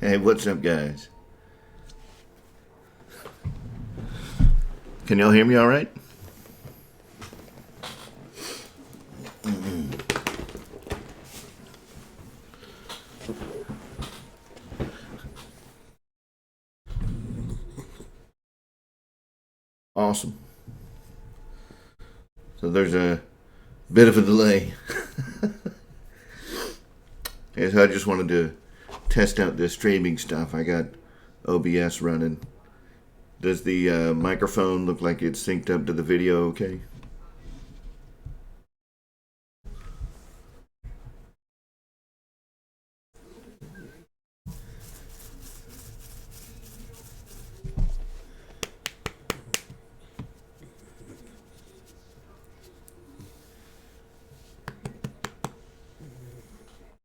Hey, what's up, guys? Can y'all hear me all right? Awesome. So there's a bit of a delay. Okay, so I just wanted to test out this streaming stuff. I got OBS running. Does the microphone look like it's synced up to the video okay?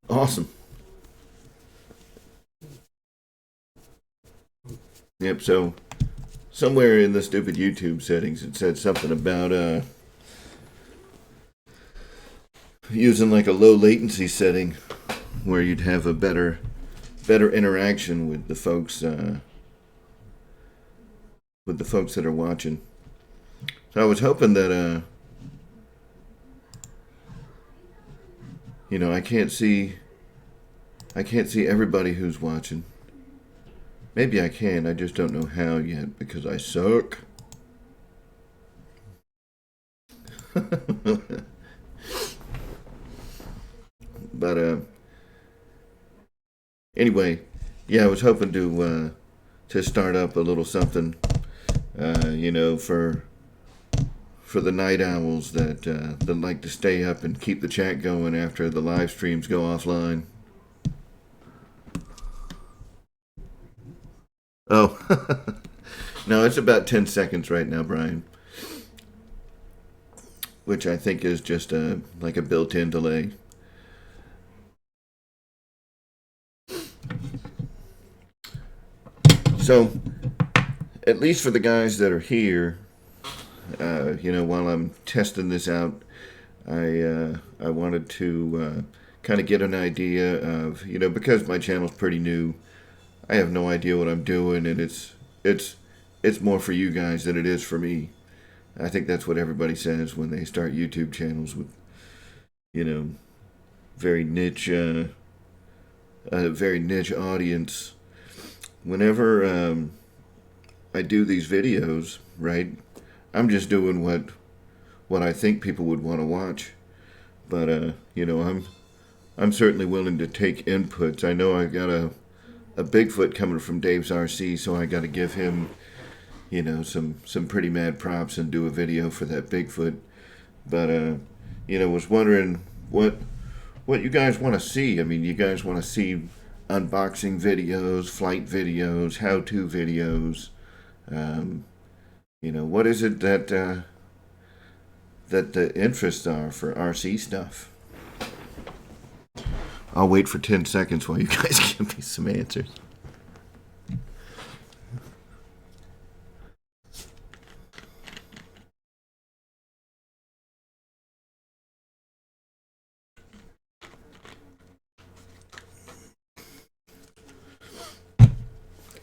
Awesome. Yep, so somewhere in the stupid YouTube settings it said something about using like a low latency setting where you'd have a better interaction with the folks that are watching. So I was hoping that I can't see everybody who's watching. Maybe I can, I just don't know how yet because I suck. But anyway, yeah, I was hoping to start up a little something, for the night owls that like to stay up and keep the chat going after the live streams go offline. Oh, no, it's about 10 seconds right now, Brian, which I think is just like a built-in delay. So, at least for the guys that are here, while I'm testing this out, I wanted to kind of get an idea of, because my channel's pretty new, I have no idea what I'm doing, and it's more for you guys than it is for me. I think that's what everybody says when they start YouTube channels with, very niche, a very niche audience. Whenever I do these videos, right, I'm just doing what I think people would want to watch. But I'm certainly willing to take inputs. I know I got a Bigfoot coming from Dave's RC, so I got to give him, some pretty mad props and do a video for that Bigfoot. But was wondering what you guys want to see. I mean, you guys want to see unboxing videos, flight videos, how-to videos. What is it that the interests are for RC stuff? I'll wait for 10 seconds while you guys give me some answers.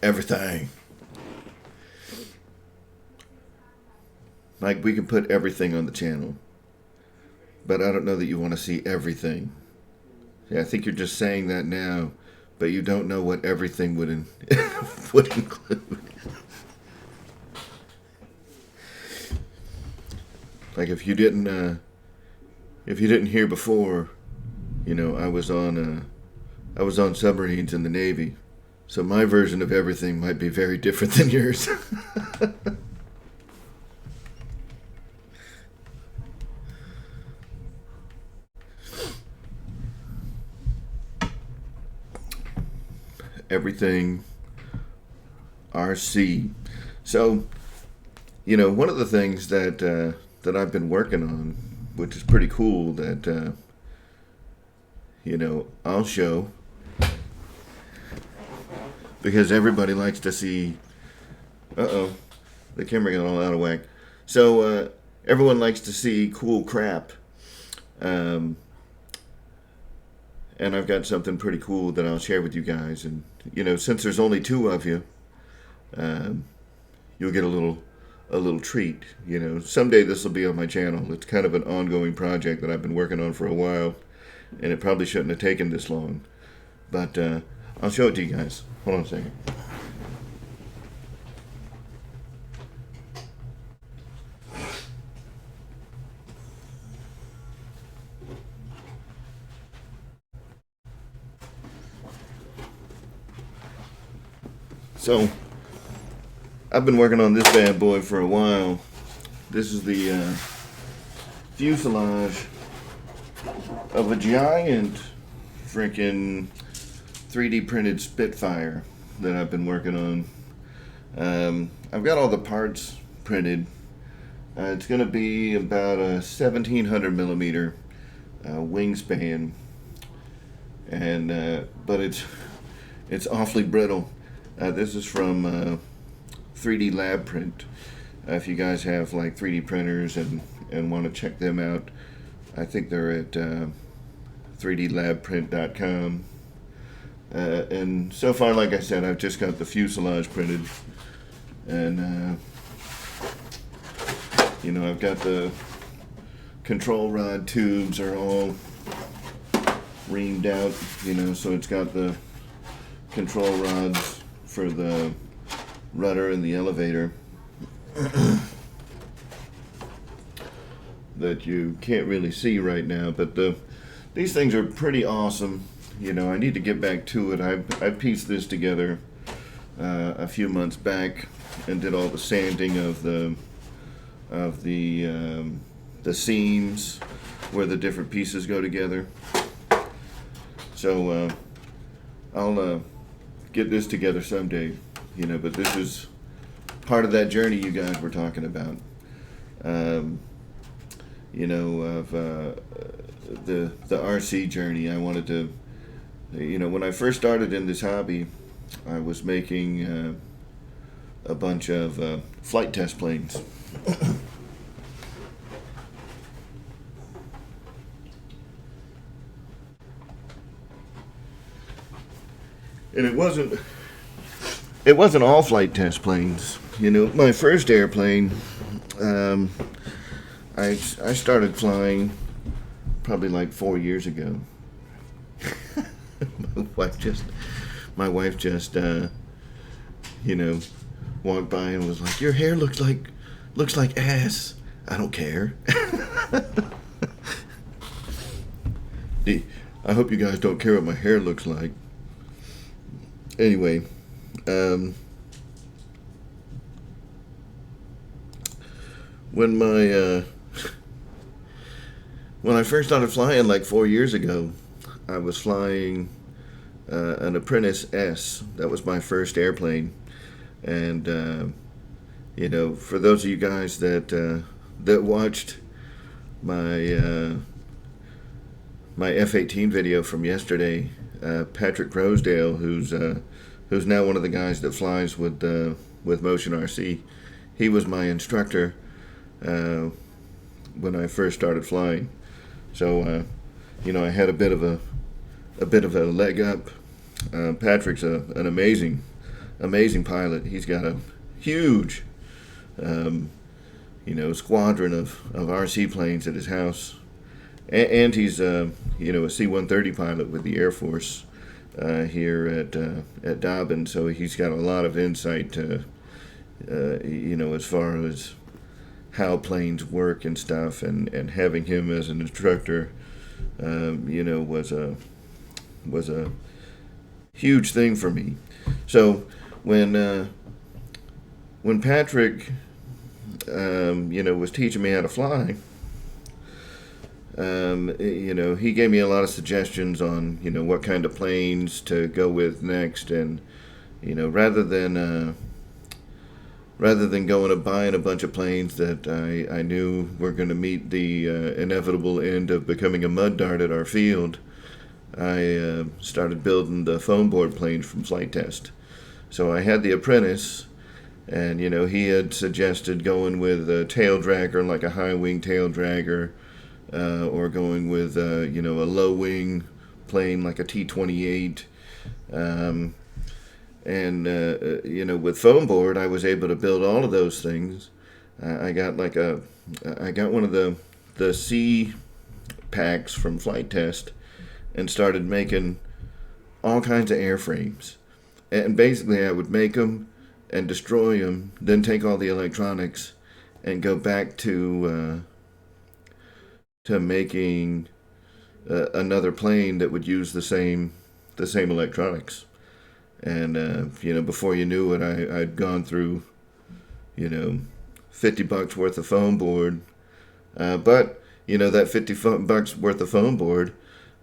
Everything. Like, we can put everything on the channel, but I don't know that you want to see everything. Yeah, I think you're just saying that now, but you don't know what everything would would include. Like, if you didn't hear before, I was on submarines in the Navy, so my version of everything might be very different than yours. Everything RC. So, one of the things that I've been working on, which is pretty cool, that I'll show, because everybody likes to see. The camera got all out of whack. So everyone likes to see cool crap. and I've got something pretty cool that I'll share with you guys. And since there's only two of you, um, you'll get a little treat. Someday this will be on my channel. It's kind of an ongoing project that I've been working on for a while, and it probably shouldn't have taken this long. But I'll show it to you guys. Hold on a second. So, I've been working on this bad boy for a while. This is the fuselage of a giant freaking 3D printed Spitfire that I've been working on. I've got all the parts printed. It's going to be about a 1700 millimeter wingspan, and but it's awfully brittle. This is from 3D Lab Print. If you guys have like 3D printers and want to check them out, I think they're at 3dlabprint.com. And so far, like I said, I've just got the fuselage printed, and I've got the control rod tubes are all reamed out, so it's got the control rods for the rudder and the elevator that you can't really see right now, but these things are pretty awesome. I need to get back to it. I pieced this together a few months back and did all the sanding of the seams where the different pieces go together. So I'll get this together someday, but this is part of that journey you guys were talking about. Of the RC journey. I wanted to, when I first started in this hobby, I was making a bunch of flight test planes. And it wasn't all flight test planes. My first airplane, I started flying probably like 4 years ago. my wife just walked by and was like, "Your hair looks like ass." I don't care. I hope you guys don't care what my hair looks like. Anyway, when I first started flying like 4 years ago, I was flying an Apprentice S. That was my first airplane, and for those of you guys that watched my my F-18 video from yesterday, Patrick Rosedale, who's now one of the guys that flies with Motion RC, he was my instructor when I first started flying. So I had a bit of a leg up. Patrick's an amazing pilot. He's got a huge squadron of RC planes at his house, and he's a C-130 pilot with the Air Force here at Dobbin. So he's got a lot of insight to as far as how planes work and stuff, and having him as an instructor was a huge thing for me. So when Patrick was teaching me how to fly, he gave me a lot of suggestions on what kind of planes to go with next, and rather than going and buying a bunch of planes that I knew were going to meet the inevitable end of becoming a mud dart at our field, I started building the foam board planes from Flight Test. So I had the Apprentice, and he had suggested going with a tail dragger, like a high wing tail dragger, or going with a low wing plane like a T-28. Um, and with foam board, I was able to build all of those things. I got I got one of the C packs from Flight Test and started making all kinds of airframes. And basically, I would make them and destroy them, then take all the electronics and go back to making another plane that would use the same electronics. And before you knew it, I'd gone through $50 worth of foam board. But that $50 worth of foam board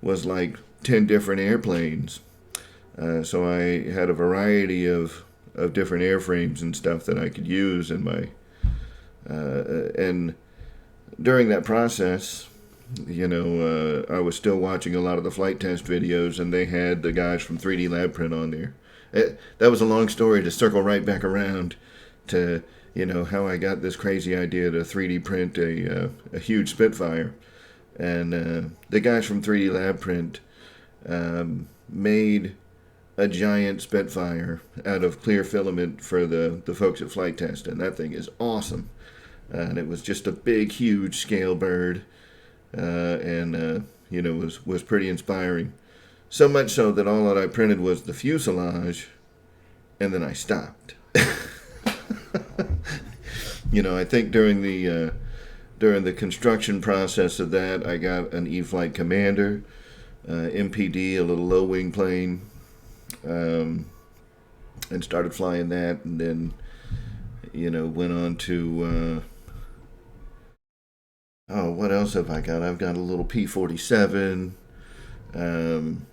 was like 10 different airplanes. So I had a variety of different airframes and stuff that I could use in my and during that process, I was still watching a lot of the flight test videos, and they had the guys from 3D Lab Print on there. That was a long story to circle right back around to how I got this crazy idea to 3D print a huge Spitfire, and the guys from 3D Lab Print made a giant Spitfire out of clear filament for the folks at Flight Test, and that thing is awesome. And it was just a big, huge scale bird, and was pretty inspiring. So much so that all that I printed was the fuselage, and then I stopped. I think during the construction process of that, I got an E-Flight Commander, MPD, a little low wing plane, and started flying that, and then went on to what else have I got? I've got a little P-47, and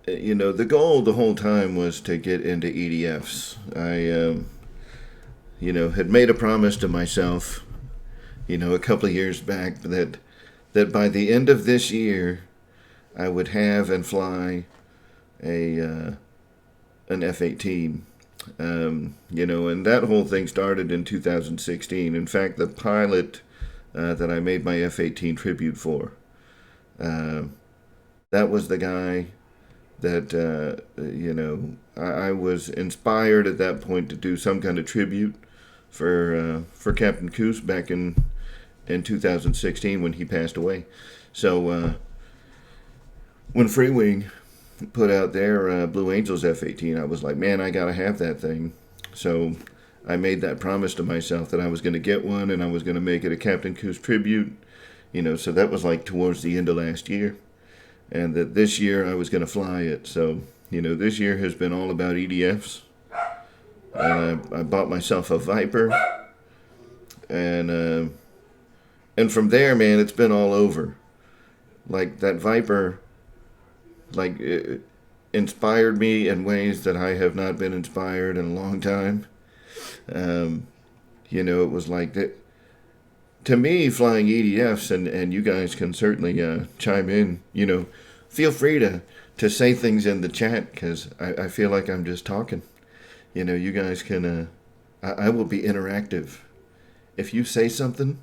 the goal the whole time was to get into EDFs. I had made a promise to myself, a couple of years back that by the end of this year, I would have and fly an F-18. And that whole thing started in 2016. In fact, the pilot that I made my F-18 tribute for, that was the guy that, I was inspired at that point to do some kind of tribute for Captain Coos back in 2016 when he passed away. So when Free Wing put out their Blue Angels F-18, I was like, man, I gotta have that thing. So I made that promise to myself that I was going to get one, and I was going to make it a Captain Coos tribute. So that was like towards the end of last year, and that this year I was going to fly it. So this year has been all about EDFs. I bought myself a Viper, and from there, man, it's been all over. Like that Viper, it inspired me in ways that I have not been inspired in a long time. It was like that. To me, flying EDFs, and you guys can certainly chime in. Feel free to say things in the chat, because I feel like I'm just talking. You guys can. I will be interactive. If you say something,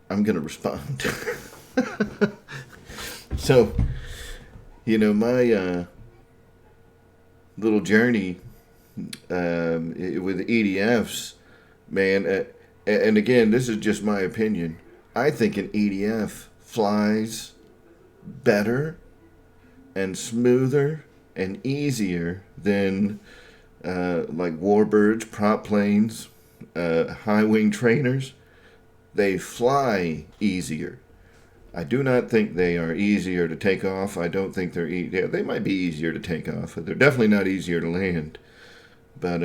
I'm gonna respond. So, my little journey with EDFs, man, and again, this is just my opinion. I think an EDF flies better and smoother and easier than like warbirds, prop planes, high wing trainers. They fly easier. I do not think they are easier to take off. I don't think they're yeah, they might be easier to take off. They're definitely not easier to land. But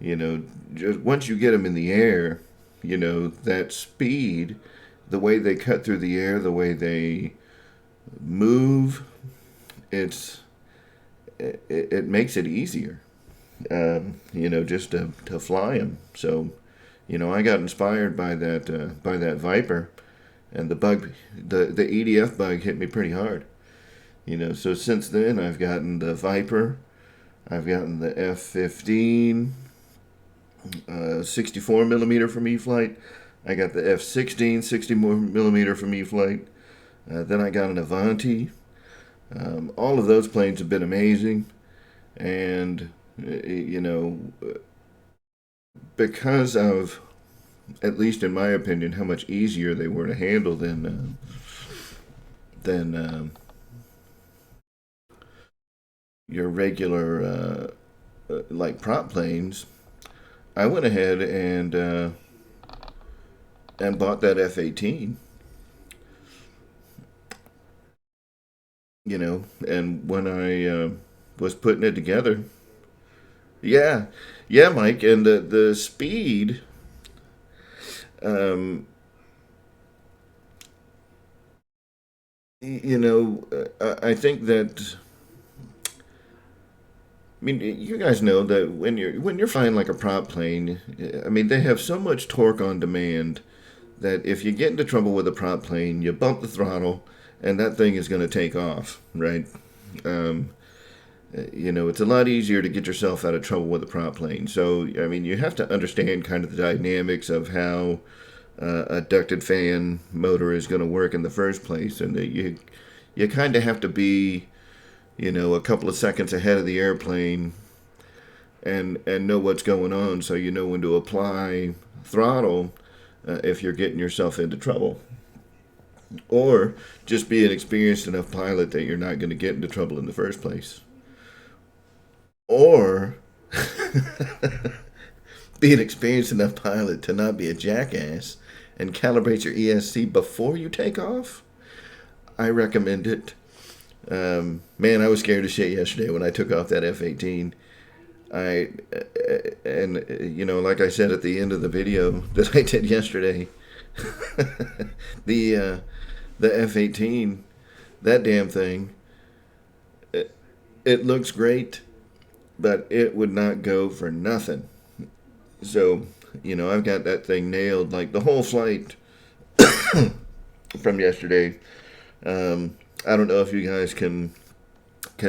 just once you get them in the air, that speed, the way they cut through the air, the way they move, it makes it easier. Just to fly them. So, I got inspired by that Viper. And the EDF bug hit me pretty hard. So since then I've gotten the Viper, I've gotten the F-15, 64 millimeter from E-Flight. I got the F-16, 60 millimeter from E-Flight. Then I got an Avanti. All of those planes have been amazing. And, you know, because of, at least in my opinion, how much easier they were to handle than your regular like prop planes, I went ahead and bought that F-18. You know, and when I was putting it together, yeah, yeah, Mike, and the speed, um, you know, I think that. I mean, you guys know that when you're flying like a prop plane, I mean, they have so much torque on demand that if you get into trouble with a prop plane, you bump the throttle, and that thing is going to take off, right? Um, you know, it's a lot easier to get yourself out of trouble with a prop plane. So, I mean, you have to understand kind of the dynamics of how a ducted fan motor is going to work in the first place, and that you kind of have to be, you know, a couple of seconds ahead of the airplane and know what's going on, so you know when to apply throttle if you're getting yourself into trouble, or just be an experienced enough pilot that you're not going to get into trouble in the first place, or be an experienced enough pilot to not be a jackass and calibrate your ESC before you take off. I recommend it. Man, I was scared as shit yesterday when I took off that F-18. I and you know, like I said at the end of the video that I did yesterday, the uh, the F-18, that damn thing, it looks great, but it would not go for nothing. So, you know, I've got that thing nailed. Like the whole flight from yesterday. I don't know if you guys can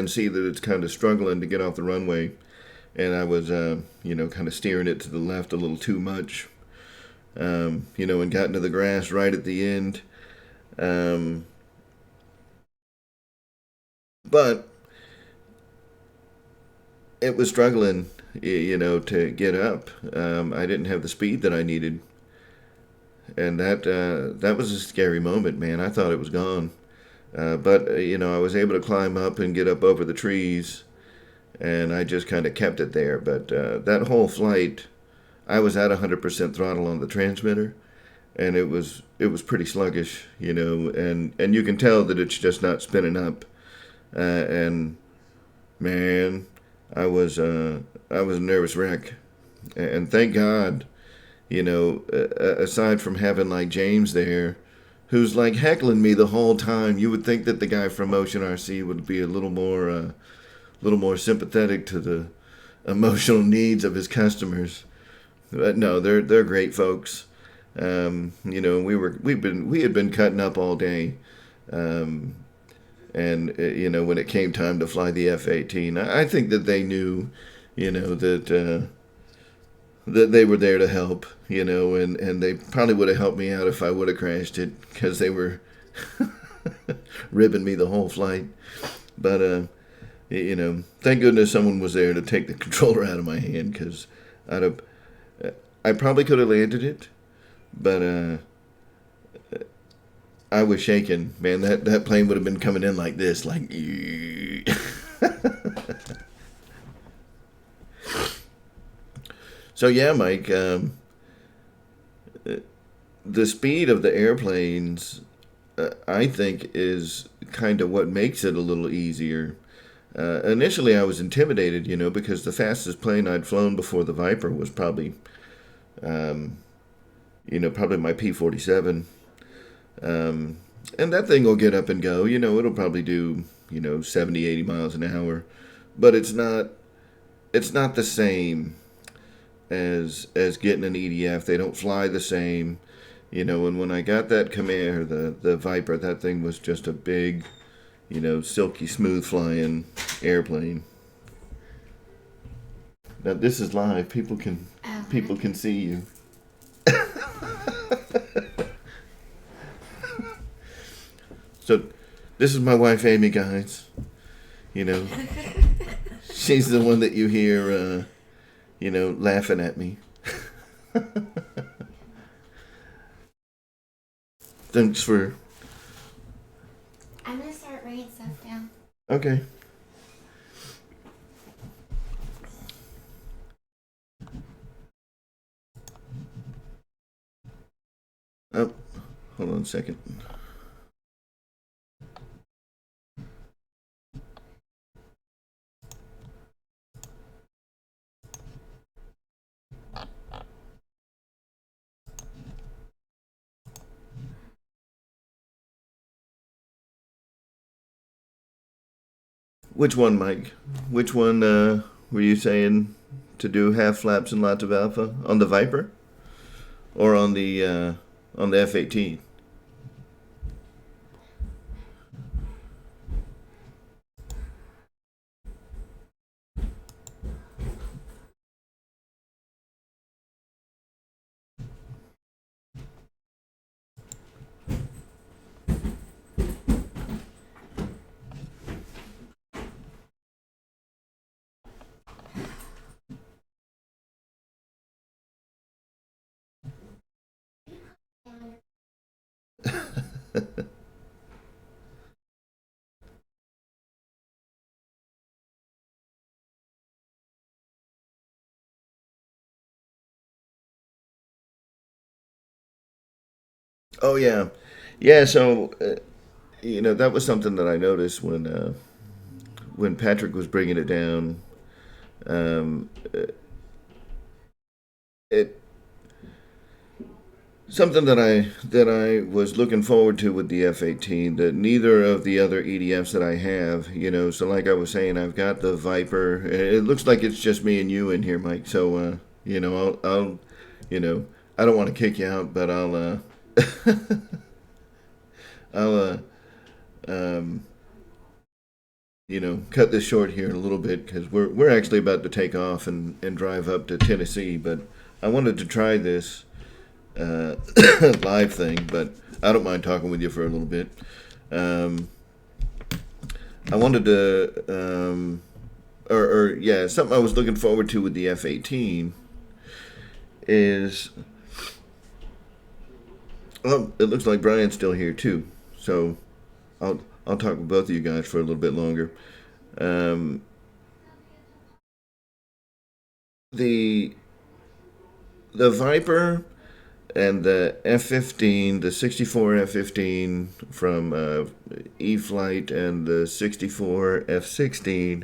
see that it's kind of struggling to get off the runway, and I was you know, kind of steering it to the left a little too much, you know, and got into the grass right at the end. Um, but it was struggling, you know, to get up. I didn't have the speed that I needed, and that was a scary moment, man. I thought it was gone. But you know, I was able to climb up and get up over the trees, and I just kind of kept it there. But that whole flight, I was at 100% throttle on the transmitter, and it was pretty sluggish, you know, and you can tell that it's just not spinning up. And man, I was a nervous wreck, and thank God, you know, aside from having like James there, who's like heckling me the whole time. You would think that the guy from Motion RC would be a little more sympathetic to the emotional needs of his customers. But no, they're great folks. You know, we had been cutting up all day, um, and you know, when it came time to fly the F-18, I think that they knew, you know, that they were there to help, you know, and they probably would have helped me out if I would have crashed it, because they were ribbing me the whole flight. But you know, thank goodness someone was there to take the controller out of my hand, because I'd have, I probably could have landed it, but I was shaking, man. That plane would have been coming in like this, like. So yeah, Mike. The speed of the airplanes, I think, is kind of what makes it a little easier. Initially, I was intimidated, you know, because the fastest plane I'd flown before the Viper was probably, um, you know, probably my P-47. And that thing will get up and go. You know, it'll probably do, you know, 70, 80 miles an hour. But it's not the same as getting an EDF. They don't fly the same. You know, and when I got that Khmer, the Viper, that thing was just a big, you know, silky smooth flying airplane. Now this is live. People can see you. So this is my wife, Amy, guys. You know, she's the one that you hear, laughing at me. Thanks for. I'm gonna start writing stuff down. Okay. Oh, hold on a second. Which one, Mike? Which one were you saying to do half flaps and lots of alpha on the Viper, or on the F-18? Oh yeah, yeah. So that was something that I noticed when Patrick was bringing it down. Um, it Something that I was looking forward to with the F-18 that neither of the other EDFs that I have, so like I was saying, I've got the Viper. It looks like it's just me and you in here, Mike. So I'll I don't want to kick you out, but I'll um, cut this short here in a little bit because we're actually about to take off and drive up to Tennessee. But I wanted to try this uh, live thing, but I don't mind talking with you for a little bit. Um, I wanted to, or yeah, something I was looking forward to with the F-18 is, oh, it looks like Brian's still here too. So I'll talk with both of you guys for a little bit longer. Um, the the Viper and the F-15, the 64 F-15 from E-Flight, and the 64 F-16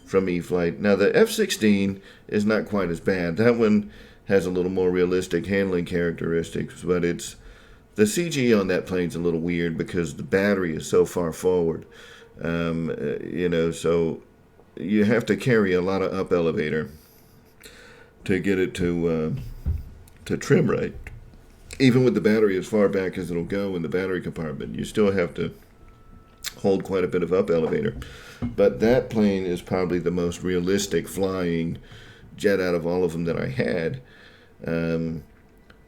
from E-Flight. Now the F-16 is not quite as bad. That one has a little more realistic handling characteristics, but the CG on that plane's a little weird because the battery is so far forward. So you have to carry a lot of up elevator to get it to trim right. Even with the battery as far back as it'll go in the battery compartment, you still have to hold quite a bit of up elevator. But that plane is probably the most realistic flying jet out of all of them that I had. And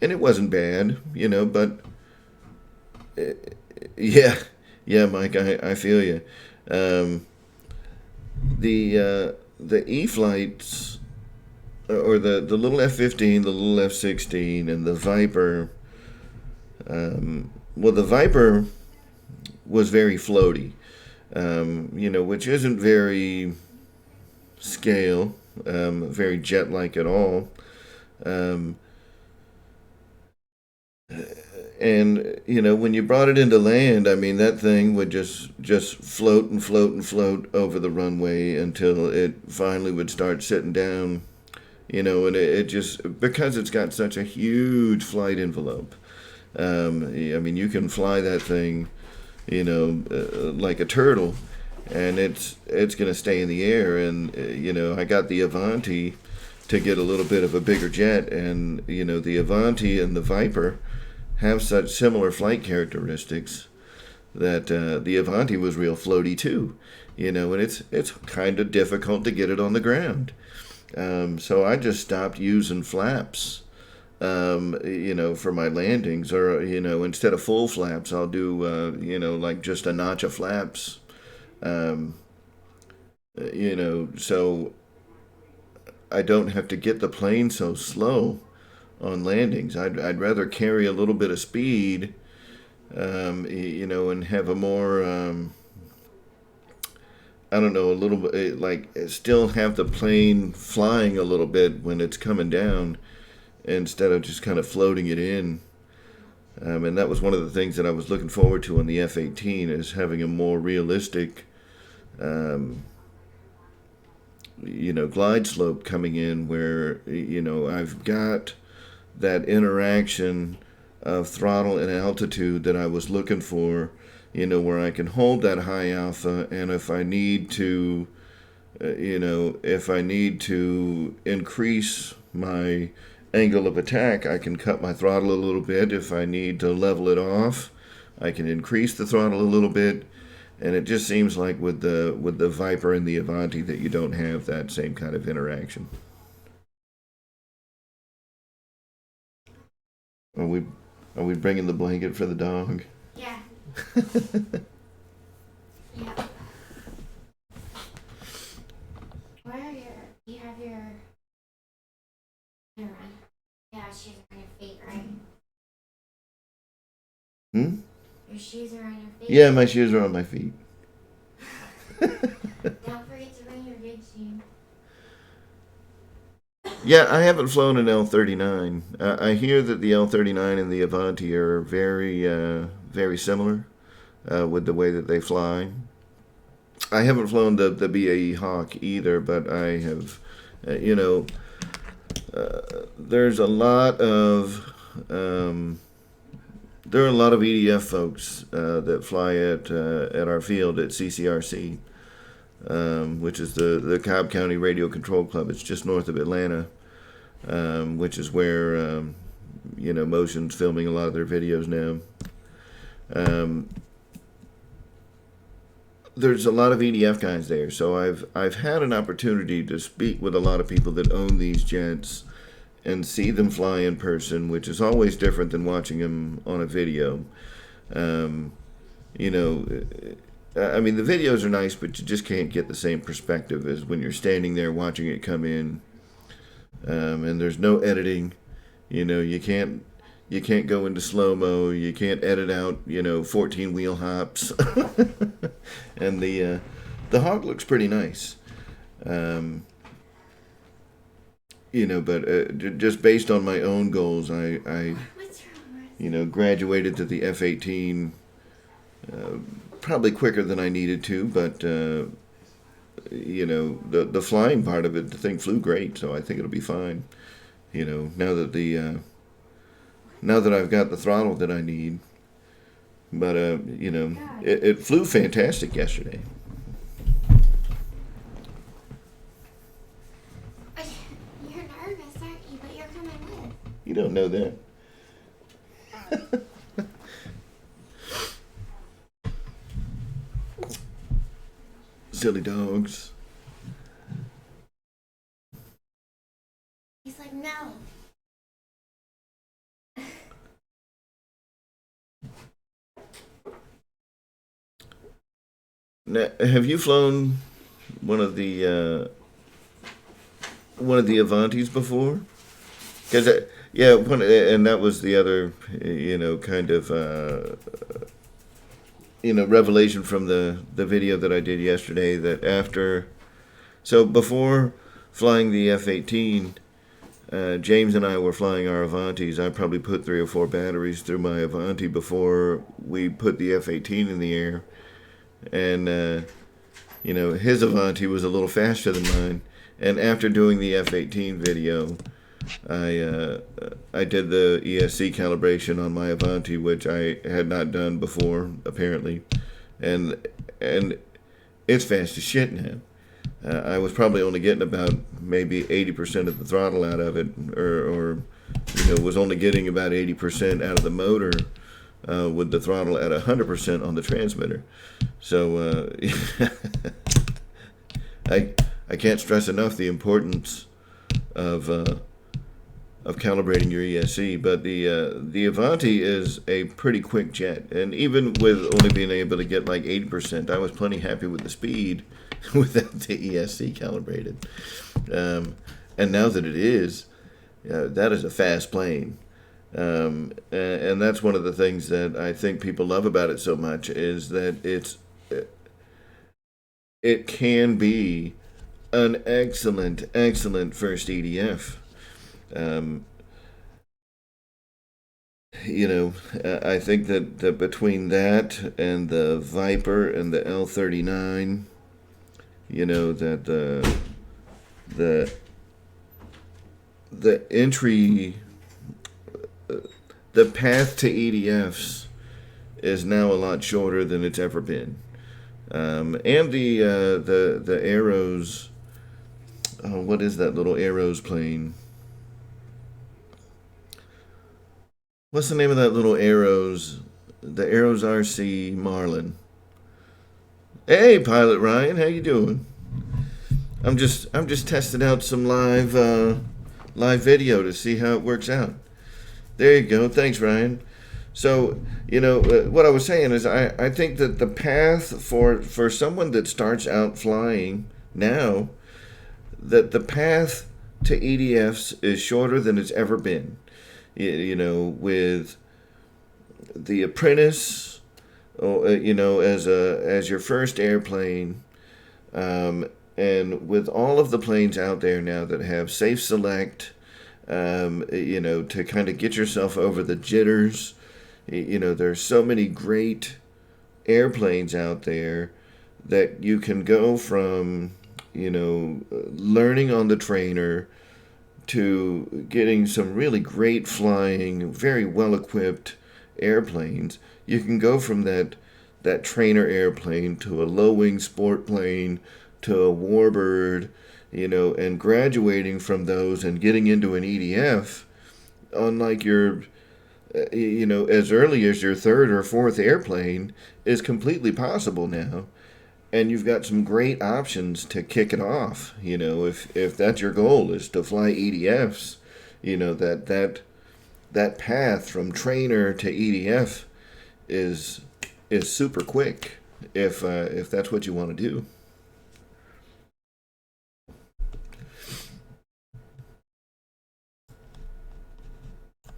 it wasn't bad, but uh, yeah, yeah, Mike, I feel you. Um, the E flights, or the little F-15, the little F-16, and the Viper. Well, the Viper was very floaty, which isn't very scale, very jet-like at all. Um, and when you brought it into land, I mean, that thing would just float and float and float over the runway until it finally would start sitting down. And it just, because it's got such a huge flight envelope. I mean, you can fly that thing, like a turtle, and it's going to stay in the air. And I got the Avanti to get a little bit of a bigger jet, and the Avanti and the Viper have such similar flight characteristics that the Avanti was real floaty too, and it's kind of difficult to get it on the ground. So I just stopped using flaps for my landings, or instead of full flaps, I'll do like just a notch of flaps. Um, so I don't have to get the plane so slow on landings. I'd rather carry a little bit of speed, and have a more I don't know, a little bit like still have the plane flying a little bit when it's coming down instead of just kind of floating it in. And that was one of the things that I was looking forward to on the F-18, is having a more realistic, um, glide slope coming in where, I've got that interaction of throttle and altitude that I was looking for, where I can hold that high alpha, and if I need to increase my angle of attack, I can cut my throttle a little bit. If I need to level it off, I can increase the throttle a little bit. And it just seems like with the Viper and the Avanti that you don't have that same kind of interaction. Are we are we bringing the blanket for the dog? Yeah. Yeah. Where are your? You have your. Never mind. Yeah, shoes are on your feet, right? Hmm? Your shoes are on your feet. Yeah, my shoes are on my feet. Don't forget to bring your good shoe. Yeah, I haven't flown an L-39. I hear that the L-39 and the Avanti are very similar with the way that they fly. I haven't flown the BAE Hawk either, but I have, there's a lot of there are a lot of EDF folks that fly at our field at CCRC, which is the Cobb County Radio Control Club. It's just north of Atlanta, which is where Motion's filming a lot of their videos now. There's a lot of EDF guys there, so I've had an opportunity to speak with a lot of people that own these jets and see them fly in person, which is always different than watching them on a video. Um, you know, I mean, the videos are nice, but you just can't get the same perspective as when you're standing there watching it come in. And there's no editing. You can't go into slow mo. You can't edit out 14 wheel hops. And the Hawk looks pretty nice. Um, but just based on my own goals, I What's wrong with? graduated to the F-18 probably quicker than I needed to, but the flying part of it, the thing flew great, so I think it'll be fine. Now that I've got the throttle that I need, but it flew fantastic yesterday. You're nervous, aren't you? But you're coming with. You don't know that. Silly dogs. He's like, no. Now, have you flown one of the Avantis before? Because and that was the other kind of revelation from the video that I did yesterday. That before flying the F-18, James and I were flying our Avantis. I probably put 3 or 4 batteries through my Avanti before we put the F-18 in the air. And his Avanti was a little faster than mine. And after doing the F-18 video, I did the ESC calibration on my Avanti, which I had not done before apparently, and it's fast as shit now. I was probably only getting about maybe 80% of the throttle out of it, or was only getting about 80% out of the motor. With the throttle at 100% on the transmitter. So I can't stress enough the importance of of calibrating your ESC. But the Avanti is a pretty quick jet, and even with only being able to get like 80%, I was plenty happy with the speed without the ESC calibrated. And now that it is, that is a fast plane. And that's one of the things that I think people love about it so much is that it can be an excellent first EDF. Um, I think that between that and the Viper and the L39, that the the entry, the path to EDFs is now a lot shorter than it's ever been. And the arrows. Oh, what is that little arrows plane? What's the name of that little arrows? The Arrows RC Marlin. Hey, Pilot Ryan, how you doing? I'm just testing out some live video to see how it works out. There you go. Thanks, Ryan. So, what I was saying is I think that the path for someone that starts out flying now, that the path to EDFs is shorter than it's ever been. With the Apprentice, as your first airplane, and with all of the planes out there now that have safe select, to kind of get yourself over the jitters. There's so many great airplanes out there that you can go from, learning on the trainer to getting some really great flying, very well equipped airplanes. You can go from that trainer airplane to a low wing sport plane to a warbird, and graduating from those and getting into an EDF on like your, as early as your third or fourth airplane is completely possible now. And you've got some great options to kick it off. If that's your goal is to fly EDFs, that path from trainer to EDF is super quick if that's what you want to do.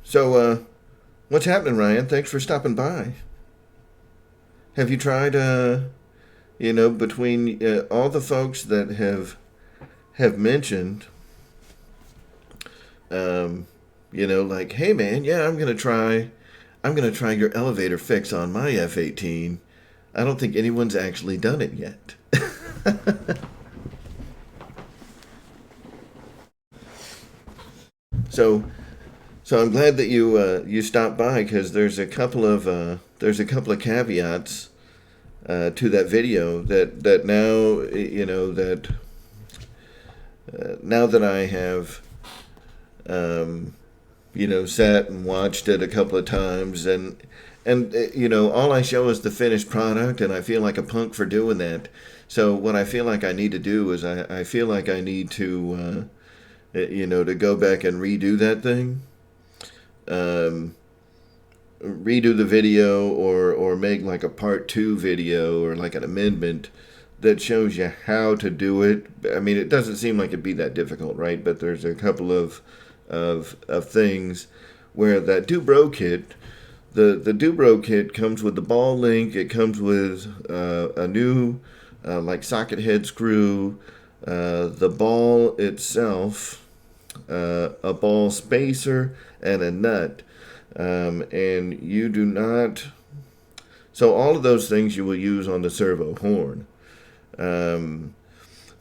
So, what's happening, Ryan? Thanks for stopping by. Have you tried, between all the folks that have mentioned, like, hey man, yeah, I'm gonna try your elevator fix on my F-18. I don't think anyone's actually done it yet. So I'm glad that you stopped by because there's a couple of caveats to that video that now now that I have sat and watched it a couple of times and all I show is the finished product and I feel like a punk for doing that. So what I feel like I need to do is I feel like I need to to go back and redo that thing. Redo the video or make like a part 2 video or like an amendment that shows you how to do it. I mean, it doesn't seem like it'd be that difficult, right? But there's a couple of things where that Dubro kit, the Dubro kit comes with the ball link. It comes with a new like socket head screw, the ball itself, a ball spacer, and a nut. And you do not. So all of those things you will use on the servo horn.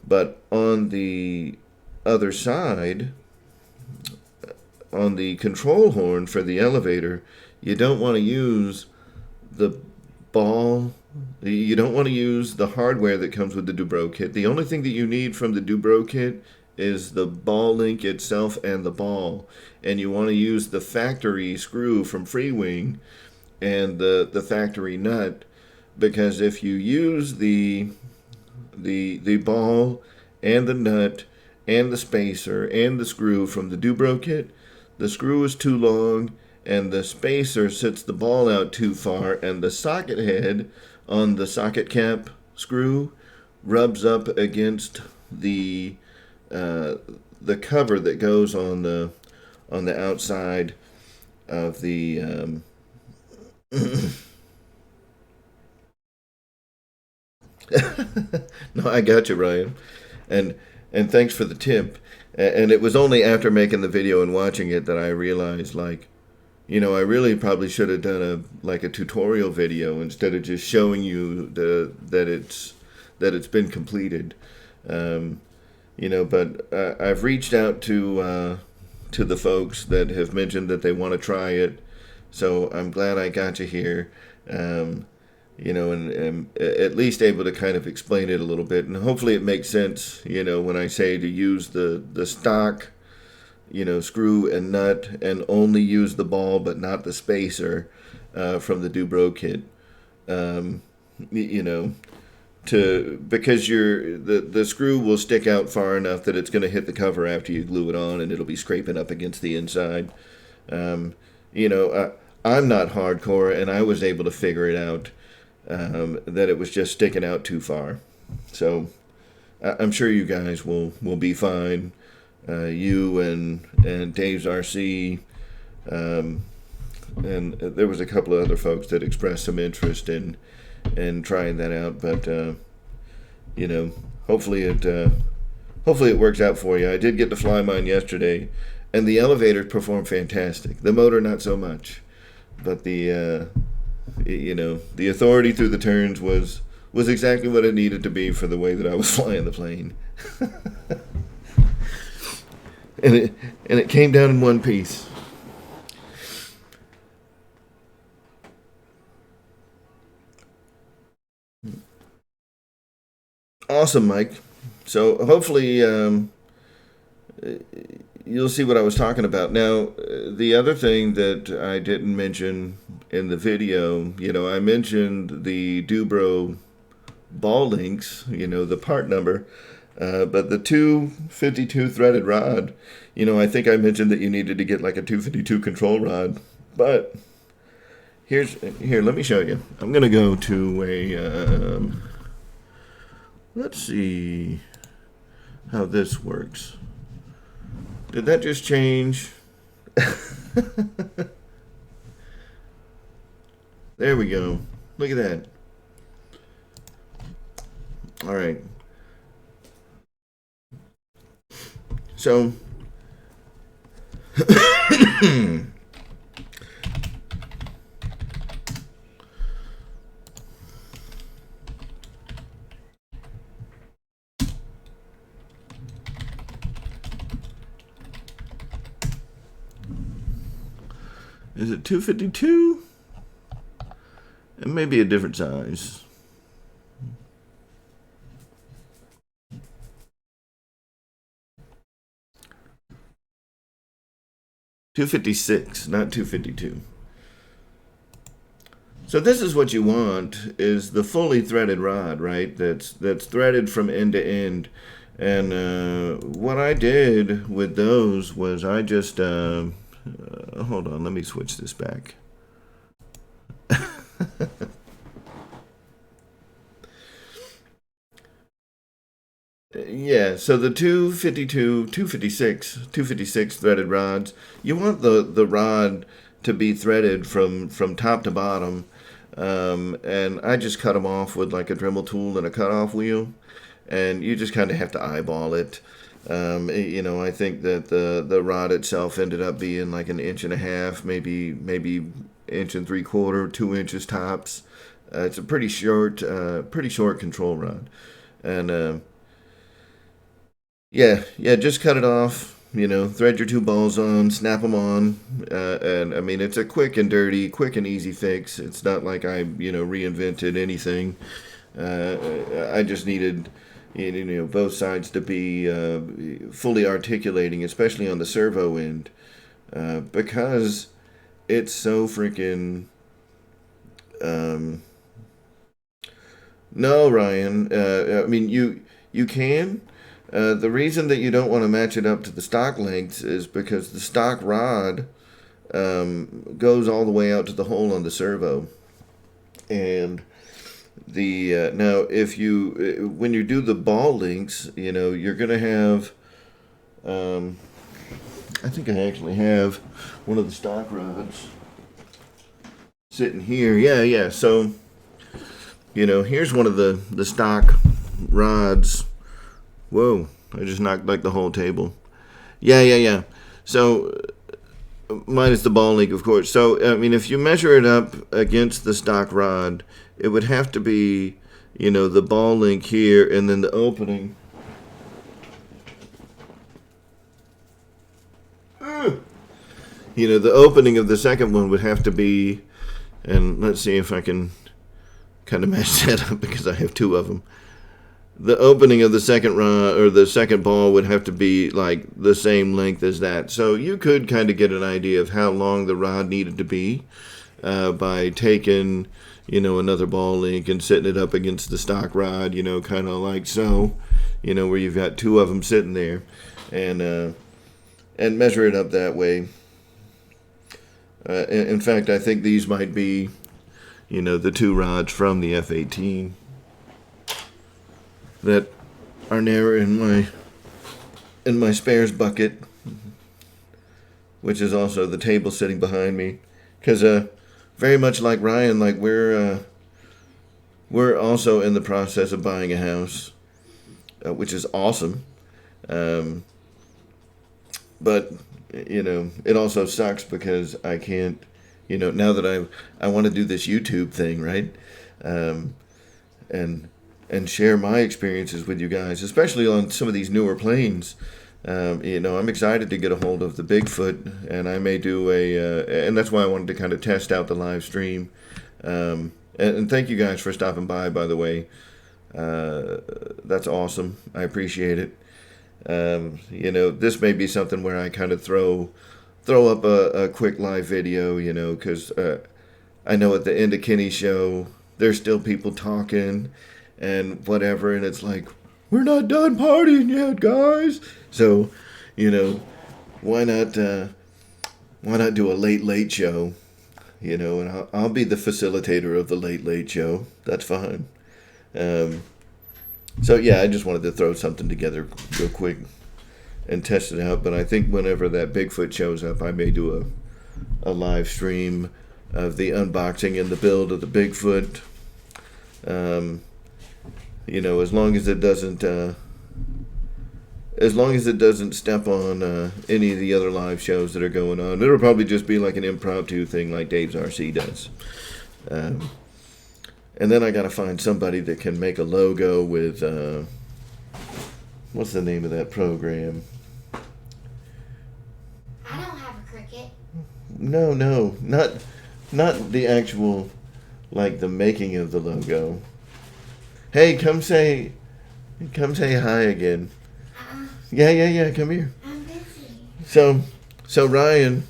But on the other side, on the control horn for the elevator, you don't want to use the ball. You don't want to use the hardware that comes with the Dubro kit. The only thing that you need from the Dubro kit is the ball link itself and the ball. And you want to use the factory screw from Freewing and the factory nut, because if you use the ball and the nut and the spacer and the screw from the Dubro kit, the screw is too long, and the spacer sits the ball out too far, and the socket head on the socket cap screw rubs up against the cover that goes on the outside of the no, I got you, Ryan, and thanks for the tip. And it was only after making the video and watching it that I realized, like, I really probably should have done a tutorial video instead of just showing you that it's been completed. But I've reached out to the folks that have mentioned that they want to try it, so I'm glad I got you here. And at least able to kind of explain it a little bit, and hopefully it makes sense. When I say to use the stock, screw and nut, and only use the ball but not the spacer from the Dubro kit. Um, you know, because the screw will stick out far enough that it's going to hit the cover after you glue it on, and it'll be scraping up against the inside. Um, I'm not hardcore, and I was able to figure it out that it was just sticking out too far. So I'm sure you guys will be fine. You and Dave's RC, um, and there was a couple of other folks that expressed some interest in trying that out. But hopefully it works out for you. I did get to fly mine yesterday, and the elevators performed fantastic. The motor not so much, but the authority through the turns was exactly what it needed to be for the way that I was flying the plane. and it came down in one piece. Awesome, Mike. So hopefully you'll see what I was talking about. Now, the other thing that I didn't mention in the video, I mentioned the Dubro ball links, the part number, but the 252 threaded rod, I think I mentioned that you needed to get like a 252 control rod, but here, let me show you. I'm going to go to let's see how this works. Did that just change? There we go. Look at that. All right. So, is it 252? It may be a different size. $256, not 252. So this is what you want, is the fully threaded rod, right? That's threaded from end to end. And what I did with those was I just hold on, let me switch this back. Yeah, so the 252, 256 threaded rods, you want the rod to be threaded from top to bottom. And I just cut them off with like a Dremel tool and a cutoff wheel, and you just kind of have to eyeball it. I think that the rod itself ended up being like an inch and a half, maybe inch and 3/4, 2 inches tops. It's a pretty short control rod, and yeah, just cut it off. Thread your two balls on, snap them on, and I mean it's a quick and easy fix. It's not like I reinvented anything. I just needed both sides to be fully articulating, especially on the servo end, because it's so freaking. No, Ryan. I mean you can. The reason that you don't want to match it up to the stock lengths is because the stock rod goes all the way out to the hole on the servo. And the now if you when you do the ball links, you're gonna have. I think I actually have one of the stock rods sitting here. Yeah. So here's one of the stock rods. Whoa! I just knocked like the whole table. Yeah. So minus the ball link, of course. So I mean, if you measure it up against the stock rod, it would have to be, the ball link here, and then the opening. The opening of the second one would have to be, and let's see if I can kind of match that up because I have two of them. The opening of the second rod or the second ball would have to be like the same length as that. So you could kind of get an idea of how long the rod needed to be by taking, another ball link and setting it up against the stock rod, kind of like so, where you've got two of them sitting there, and measure it up that way. In fact, I think these might be, the two rods from the F-18 that are now in my spares bucket, which is also the table sitting behind me. Because very much like Ryan, like we're also in the process of buying a house, which is awesome. But it also sucks because I can't, now that I want to do this YouTube thing, right? And share my experiences with you guys, especially on some of these newer planes. I'm excited to get a hold of the Bigfoot, and I may do and that's why I wanted to kind of test out the live stream. And thank you guys for stopping by the way. That's awesome. I appreciate it. This may be something where I kind of throw up a quick live video, because I know at the end of Kenny's show, there's still people talking and whatever, and it's like, we're not done partying yet, guys. So, why not do a late show, and I'll be the facilitator of the late show. That's fine. So yeah, I just wanted to throw something together real quick and test it out. But I think whenever that Bigfoot shows up, I may do a live stream of the unboxing and the build of the Bigfoot. As long as it doesn't step on any of the other live shows that are going on, it'll probably just be like an impromptu thing like Dave's RC does. And then I gotta find somebody that can make a logo with what's the name of that program? I don't have a Cricut. No, not the actual, like the making of the logo. Hey, come say hi again. Yeah, come here. I'm busy. So Ryan,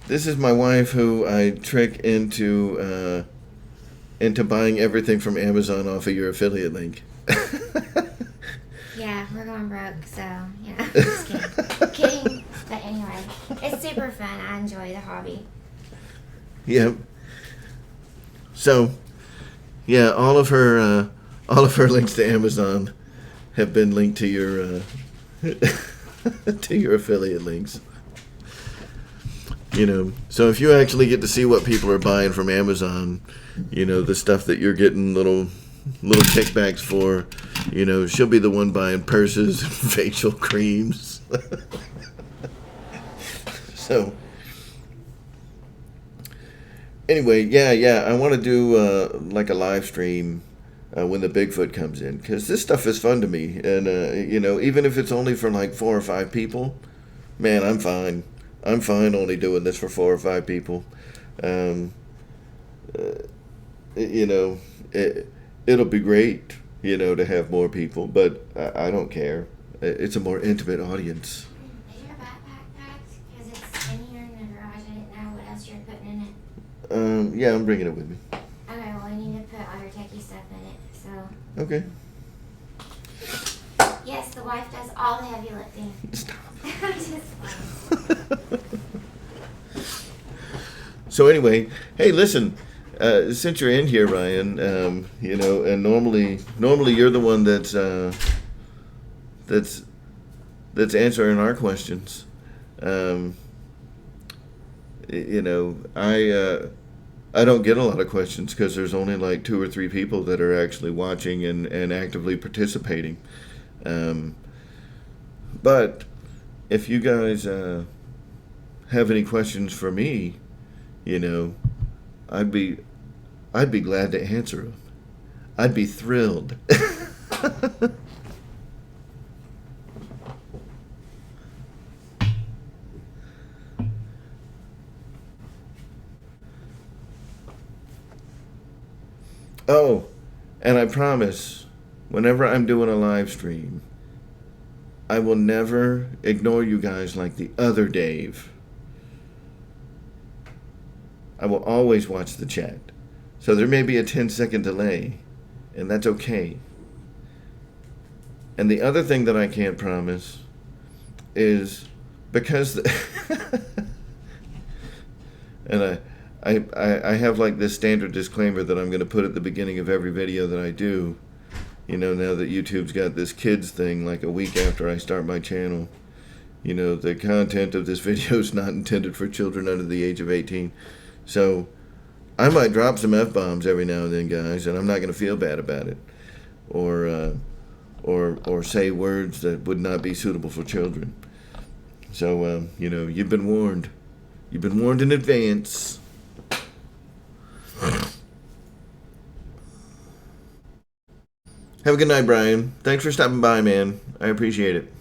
this is my wife who I trick into buying everything from Amazon off of your affiliate link. Yeah, we're going broke, so, just kidding. Kidding. But anyway, it's super fun. I enjoy the hobby. Yep. So, yeah, all of her links to Amazon have been linked to your to your affiliate links. So if you actually get to see what people are buying from Amazon, the stuff that you're getting little kickbacks for, she'll be the one buying purses and facial creams. So anyway, yeah, I want to do like a live stream when the Bigfoot comes in, because this stuff is fun to me, and even if it's only for like 4 or 5 people, man, I'm fine. I'm fine only doing this for 4 or 5 people. It'll be great, to have more people, but I don't care. It's a more intimate audience. Is your backpack packed? Because it's in here in the garage. I didn't know what else you're putting in it. Yeah, I'm bringing it with me. Okay, well, I need to put all your techie stuff in it, so. Okay. Yes, the wife does all the heavy lifting. Stop. I'm just playing. So anyway, hey, listen. Since you're in here, Ryan, you know, and normally you're the one that's answering our questions. You know, I don't get a lot of questions because there's only like 2 or 3 people that are actually watching and actively participating. But if you guys have any questions for me, you know, I'd be glad to answer them. I'd be thrilled. Oh, and I promise, whenever I'm doing a live stream, I will never ignore you guys like the other Dave. I will always watch the chat. So there may be a 10-second delay, and that's okay. And the other thing that I can't promise is because and I have like this standard disclaimer that I'm going to put at the beginning of every video that I do. You know, now that YouTube's got this kids thing, like a week after I start my channel, you know, the content of this video is not intended for children under the age of 18. So I might drop some F-bombs every now and then, guys, and I'm not going to feel bad about it. Or say words that would not be suitable for children. So, you know, you've been warned. You've been warned in advance. Have a good night, Brian. Thanks for stopping by, man. I appreciate it.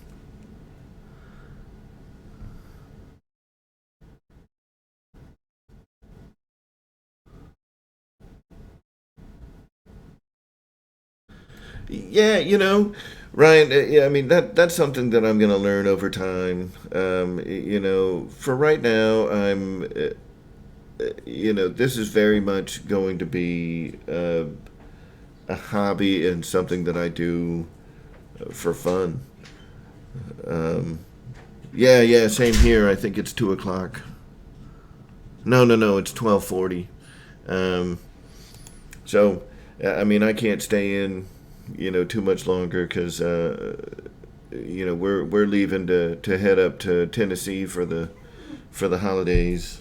Yeah, you know, Ryan, yeah, I mean, that's something that I'm going to learn over time. You know, for right now, you know, this is very much going to be a hobby and something that I do for fun. Yeah, same here. I think it's 2 o'clock. No, it's 12:40. Um, so, I mean, I can't stay in, you know, too much longer because, you know, we're leaving to head up to Tennessee for the holidays,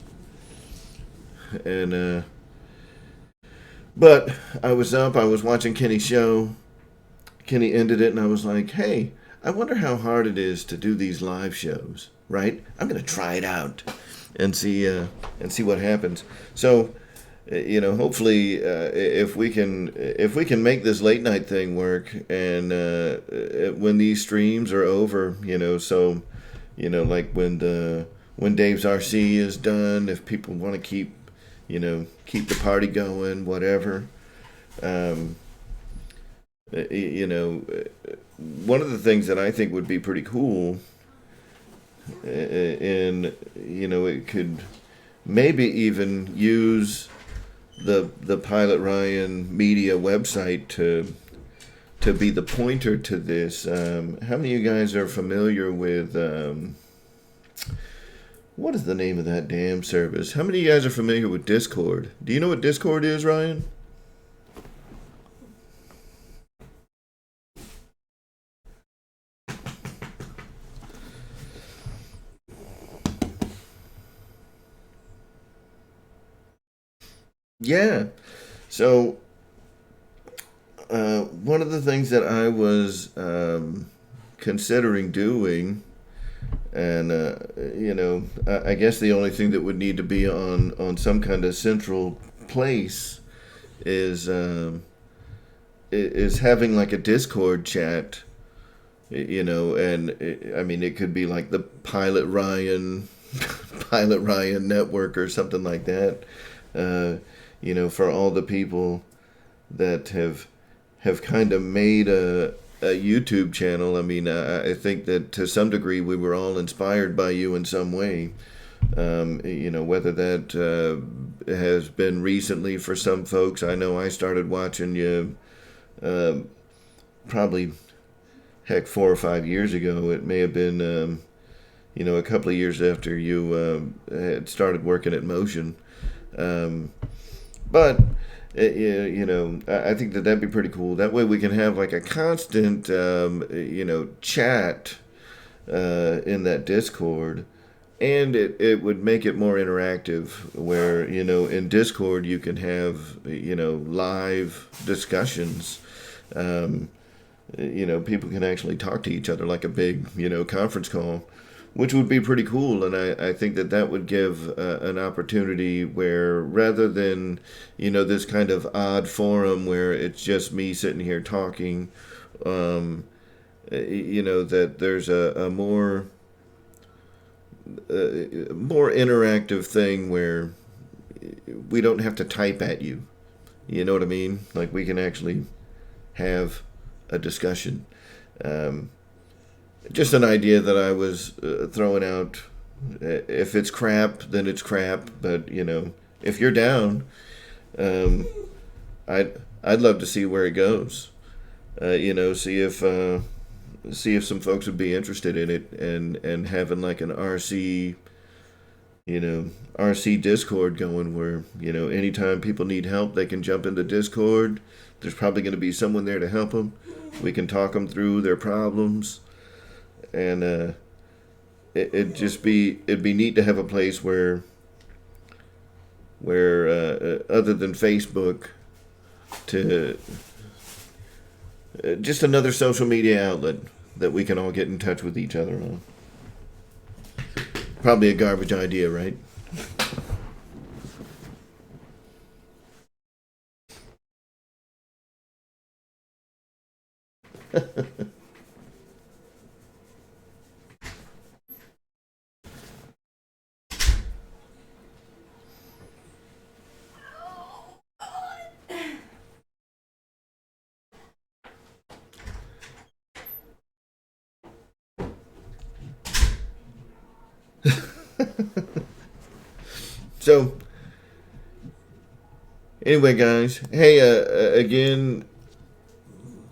and but I was up. I was watching Kenny's show. Kenny ended it, and I was like, hey, I wonder how hard it is to do these live shows. Right? I'm gonna try it out and see what happens. So, you know, hopefully, if we can make this late night thing work, and when these streams are over, you know, so, you know, like when Dave's RC is done, if people want to keep the party going, whatever. You know, one of the things that I think would be pretty cool, and you know, it could maybe even use the Pilot Ryan Media website to be the pointer to this. How many of you guys are familiar with what is the name of that damn service? How many of you guys are familiar with Discord? Do you know what Discord is, Ryan? Yeah. So, one of the things that I was considering doing, and you know, I guess the only thing that would need to be on some kind of central place is having like a Discord chat, you know, and I mean, it could be like the Pilot Ryan Pilot Ryan network or something like that. You know, for all the people that have kind of made a YouTube channel. I mean, I think that to some degree we were all inspired by you in some way. You know, whether that has been recently for some folks. I know I started watching you probably, heck, 4 or 5 years ago. It may have been, a couple of years after you had started working at Motion. Um, but I think that that'd be pretty cool. That way we can have like a constant, chat in that Discord, and it would make it more interactive. Where in Discord you can have live discussions. Um, People can actually talk to each other like a big conference call, which would be pretty cool. And I think that that would give an opportunity where rather than, this kind of odd forum where it's just me sitting here talking, that there's a more interactive thing where we don't have to type at you. You know what I mean? Like we can actually have a discussion. Um, just an idea that I was throwing out. If it's crap, then it's crap. But if you're down, um, I'd love to see where it goes. See if some folks would be interested in it, and having like an RC Discord going where anytime people need help, they can jump into Discord. There's probably going to be someone there to help them. We can talk them through their problems, and it'd be neat to have a place where other than Facebook, to just another social media outlet that we can all get in touch with each other on. Probably a garbage idea, right? So, anyway, guys, hey, again,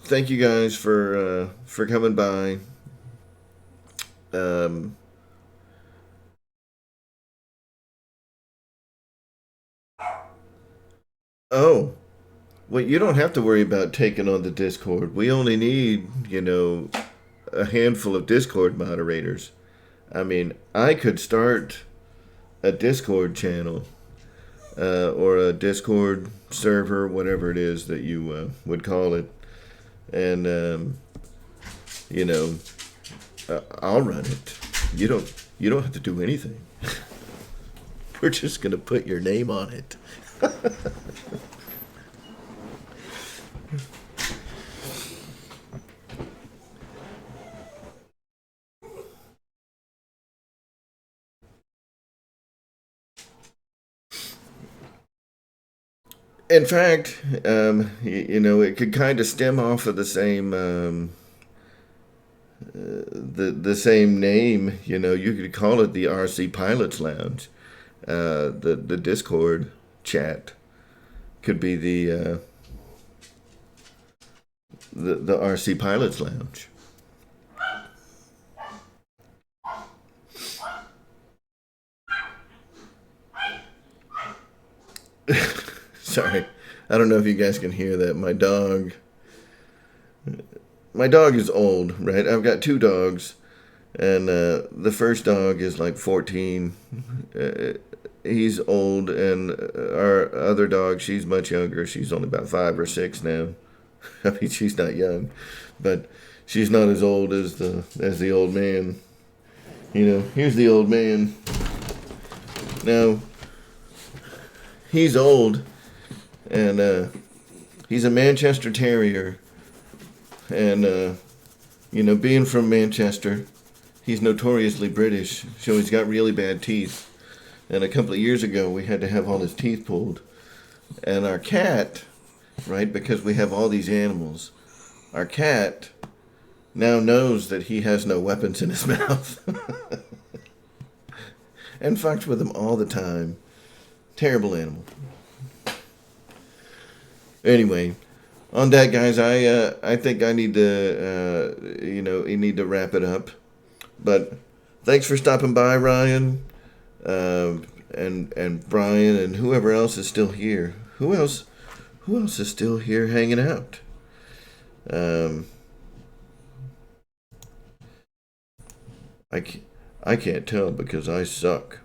thank you guys for coming by. Um, oh, well, you don't have to worry about taking on the Discord. We only need, a handful of Discord moderators. I mean, I could start a Discord channel or a Discord server, whatever it is that you would call it, and you know, I'll run it. You don't have to do anything. We're just gonna put your name on it. In fact, it could kind of stem off of the same the same name. You could call it the RC Pilots Lounge. The Discord chat could be the RC Pilots Lounge. Sorry, I don't know if you guys can hear that. My dog is old, right? I've got two dogs, and the first dog is like 14. He's old, and our other dog, she's much younger. She's only about 5 or 6 now. I mean, she's not young, but she's not as old as the old man. Here's the old man. Now, he's old, and he's a Manchester Terrier, and being from Manchester, he's notoriously British, so he's got really bad teeth. And a couple of years ago, we had to have all his teeth pulled. And our cat, right, because we have all these animals, our cat now knows that he has no weapons in his mouth. And fucks with him all the time. Terrible animal. Anyway, on that, guys, I think I need to you need to wrap it up. But thanks for stopping by, Ryan, uh, and Brian, and whoever else is still here. Who else is still here hanging out? Um, I can't, I can't tell because I suck.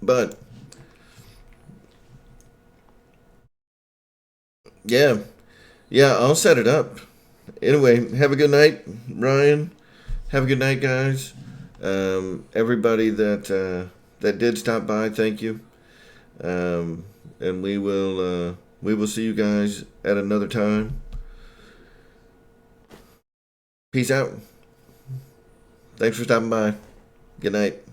But yeah, yeah, I'll set it up. Anyway, have a good night, Ryan. Have a good night, guys. Everybody that did stop by, thank you. And we will see you guys at another time. Peace out. Thanks for stopping by. Good night.